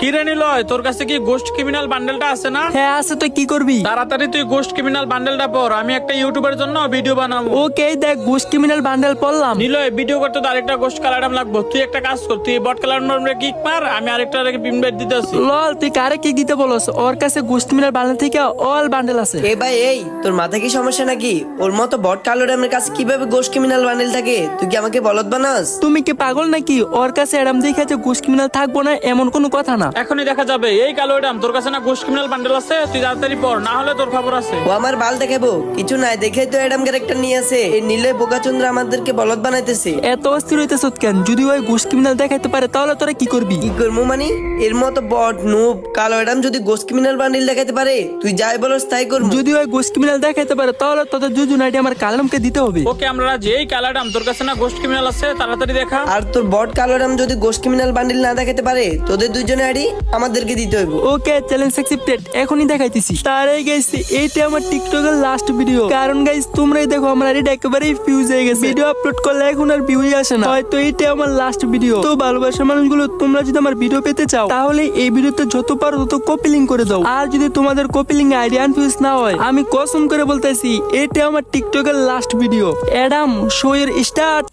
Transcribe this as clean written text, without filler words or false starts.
কিরে নিলয়, তোর কাছে কি গোস্ট ক্রিমিনাল বান্ডেলটা আছে না? হ্যাঁ আছে, তুই কি করবি? তাড়াতাড়ি তুই গোস্ট ক্রিমিনাল বান্ডেলটা পড়, আমি একটা ইউটিউবের জন্য ভিডিও বানাবো। ওকে, দেখ গোস্ট ক্রিমিনাল বান্ডেল পড়লাম। নিলয়, ভিডিও করতে তো আরেকটা গোস্ট কালার লাগবে। তুই একটা কাজ কর, তুই বট কালার কিক মার, আমি আরেকটা ইনভাইট দিতেছি। লল, তুই কারে কি দিতে বলছ? ওর কাছে গোস্ট ক্রিমিনাল বান্ডেল থেকে অল বান্ডেল আছে। এ ভাই, এই তোর মাথা কি সমস্যা নাকি? ওর মতো বট কালো ড্যামের কাছে কিভাবে গোস্ট ক্রিমিনাল বান্ডেল থাকে? তুই কি আমাকে বলদ বানাস? তুমি কি পাগল নাকি? ওর কাছে এরম দেখে যে গোস্ট ক্রিমিনাল থাকবো না এমন কোনো কথা না। এখনই দেখা যাবে। এই কালো এডাম, তোর কাছে না গোস্ট ক্রিমিনাল বান্ডেল আছে? তুই তাড়াতাড়ি পড়, না হলে তোর খবর আছে। ও আমার বাল দেখাবো কিছু নাই, দেখেই তো এডাম ক্যারেক্টার নিয়ে আছে। এই নীলে বোকাচন্দ্র আমাদেরকে বলদ বানাইতেছে। এত অস্থির হইতেছ কেন? যদি ওই গোস্ট ক্রিমিনাল দেখাইতে পারে তাহলে তোরা কি করবি? কি করবো মানে? এর মতো বট নুব কালো এডাম যদি গোস্ট ক্রিমিনাল বান্ডেল দেখাতে পারে, তুই যাই বলস তাই করবো। যদি ওই গোস্ট ক্রিমিনাল দেখাইতে পারে তাহলে তোদের দুজন আইডি আমার কালামকে দিতে হবে। ওকে, আমরা রাজি। এই কালো এডাম, তোর কাছে না গোস্ট ক্রিমিনাল আছে? তাড়াতাড়ি দেখা। আর তোর বট কালো এডাম যদি গোস্ট ক্রিমিনাল বান্ডেল না দেখাতে পারে, তোদের দুইজনের আইডি আমাদেরকে দিতে হইব। ওকে, চ্যালেঞ্জ অ্যাকসেপ্টেড। এখনই দেখাইতেছি। তারে গাইস, এইটা আমার টিকটকের লাস্ট ভিডিও। কারণ গাইস, তোমরাই দেখো আমার আইডি একেবারেই ফিউজ হয়ে গেছে। ভিডিও আপলোড করলে এখন আর ভিউই আসে না। হয়তো এইটা আমার লাস্ট ভিডিও। তো ভালোবাসার মানুষগুলো, তোমরা যদি আমার ভিডিও পেতে চাও তাহলে এই ভিডিওতে যত পারো তত কপি লিংক করে দাও। আর যদি তোমাদের কপি লিংক আইডি আনফিউজ না হয়, আমি কসম করে বলতেছি এটা আমার টিকটকের লাস্ট ভিডিও। অ্যাডাম, শো এর স্টার্ট।